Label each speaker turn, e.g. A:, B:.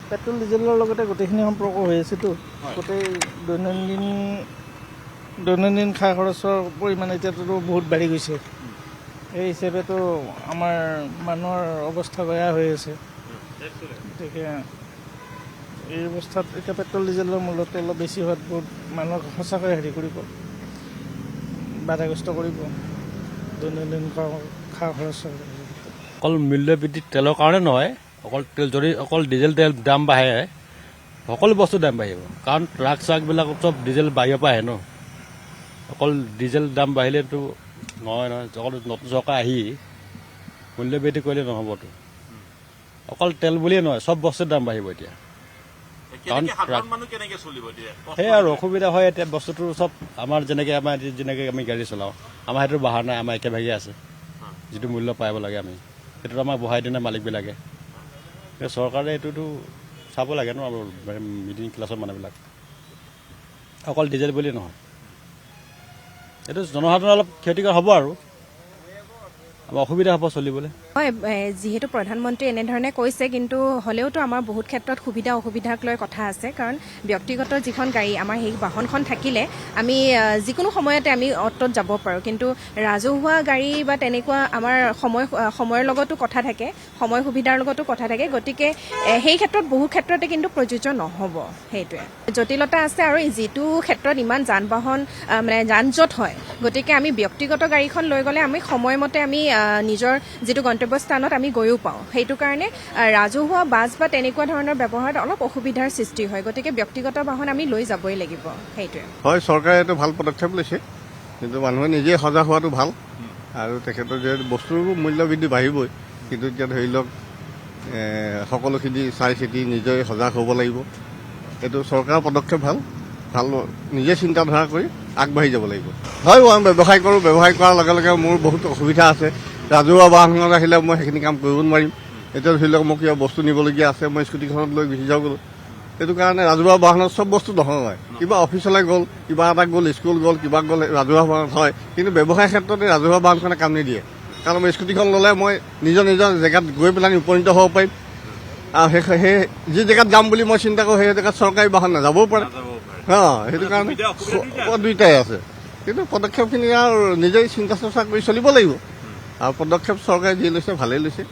A: Petrol ডিজেলৰ লগতে গোটেইখিনি সম্পৰ্ক হৈ আছেতো গোটেই দৈনন্দিন খা খৰচৰ পৰিমাণ এতিয়াতো বহুত বাঢ়ি গৈছে। এই হিচাপেতো আমাৰ মানুহৰ অৱস্থা বেয়া হৈ আছে। গতিকে এই অৱস্থাত এতিয়া পেট্ৰল ডিজেলৰ মূল্যটো অলপ বেছি হোৱাত বহুত মানুহক সঁচাকৈ হেৰি কৰিব, বাধাগ্ৰস্ত কৰিব দৈনন্দিন খা খৰচৰ।
B: অকল মূল্য বৃদ্ধি তেলৰ কাৰণে নহয়, যদি অকল ডিজেল তেল দাম বাঢ়ে সকলো বস্তু দাম বাঢ়িব। কাৰণ ট্ৰাক চাকবিলাক চব ডিজেল বাহিৰৰ পৰা আহে ন। অকল ডিজেল দাম বাঢ়িলেতো নহয়, অকল নতুন চৰকাৰ আহি মূল্য বৃদ্ধি কৰিলে নহ'বতো। অকল তেল বুলিয়ে নহয়, চব বস্তুৰ দাম বাঢ়িব এতিয়া। কাৰণ সেয়াই আৰু অসুবিধা হয় এতিয়া বস্তুটো চব আমাৰ যেনেকৈ আমি গাড়ী চলাওঁ, আমাৰ সেইটো বঢ়া নাই, আমাৰ একেভাগে আছে। যিটো মূল্য পাব লাগে আমি সেইটোতো আমাক বঢ়াই দিয়ে মালিকবিলাকে। চৰকাৰে এইটোতো চাব লাগে ন, মিডিল ক্লাছৰ মানুহবিলাক। অকল ডিজেল বুলিয়ে নহয়, এইটো জনসাধাৰণৰ অলপ ক্ষতিকৰ হ'ব আৰু আমাৰ অসুবিধা হ'ব চলিবলৈ।
C: হয়, যিহেতু প্ৰধানমন্ত্ৰী এনেধৰণে কৈছে, কিন্তু হ'লেওতো আমাৰ বহুত ক্ষেত্ৰত সুবিধা অসুবিধাক লৈ কথা আছে। কাৰণ ব্যক্তিগত যিখন গাড়ী, আমাৰ সেই বাহনখন থাকিলে আমি যিকোনো সময়তে আমি অটোত যাব পাৰোঁ। কিন্তু ৰাজহুৱা গাড়ী বা তেনেকুৱা আমাৰ সময়ৰ লগতো কথা থাকে, সময় সুবিধাৰ লগতো কথা থাকে। গতিকে সেই ক্ষেত্ৰত বহু ক্ষেত্ৰতে কিন্তু প্ৰযোজ্য নহ'ব। সেইটোৱে জটিলতা আছে। আৰু যিটো ক্ষেত্ৰত ইমান যান বাহন যান জঁট হয়, গতিকে আমি ব্যক্তিগত গাড়ীখন লৈ গ'লে আমি সময়মতে আমি নিজৰ যিটো গন্তব্যস্থানত আমি গৈও পাওঁ। সেইটো কাৰণে ৰাজহুৱা বাছ বা তেনেকুৱা ধৰণৰ ব্যৱহাৰত অলপ অসুবিধাৰ সৃষ্টি হয়। গতিকে ব্যক্তিগত বাহন আমি লৈ যাবই লাগিব। সেইটোৱে
D: হয়, চৰকাৰে এইটো ভাল পদক্ষেপ লৈছে, কিন্তু মানুহে নিজে সজাগ হোৱাটো ভাল। আৰু তেখেতৰ যিহেতু বস্তুৰ মূল্য বৃদ্ধি বাঢ়িবই, কিন্তু এতিয়া ধৰি লওক সকলোখিনি চাই চিতি নিজে সজাগ হ'ব লাগিব। এইটো চৰকাৰৰ পদক্ষেপ ভাল নিজে চিন্তাধাৰা কৰি আগবাঢ়ি যাব লাগিব। হয়, মই ব্যৱসায় কৰোঁ, ব্যৱসায় কৰাৰ লগে লগে মোৰ বহুত অসুবিধা আছে। ৰাজহুৱা বাহনত আহিলে মই সেইখিনি কাম কৰিব নোৱাৰিম। এতিয়া ধৰি লওক মোক কিবা বস্তু নিবলগীয়া আছে, মই স্কুটিখনত লৈ গুচি যাওঁ গ'লো। সেইটো কাৰণে ৰাজহুৱা বাহনত চব বস্তু নহয়। কিবা অফিচলৈ গ'ল, কিবা এটা গ'ল, স্কুল গ'ল, কিবা গ'ল, ৰাজহুৱা বাহনত হয়। কিন্তু ব্যৱসায় ক্ষেত্ৰতে ৰাজহুৱা বাহনখনে কাম নিদিয়ে। কাৰণ মই স্কুটিখন ল'লে মই নিজৰ জেগাত গৈ পেলাই উপনীত হ'ব পাৰিম। আৰু সেই যি জেগাত যাম বুলি মই চিন্তা কৰোঁ, সেই জেগাত চৰকাৰী বাহন নাযাবও পাৰে। সেইটো কাৰণে দুইটাই আছে। কিন্তু পদক্ষেপখিনি আৰু নিজেই চিন্তা চৰ্চা কৰি চলিব লাগিব। আৰু পদক্ষেপ চৰকাৰে যি লৈছে ভালেই লৈছে।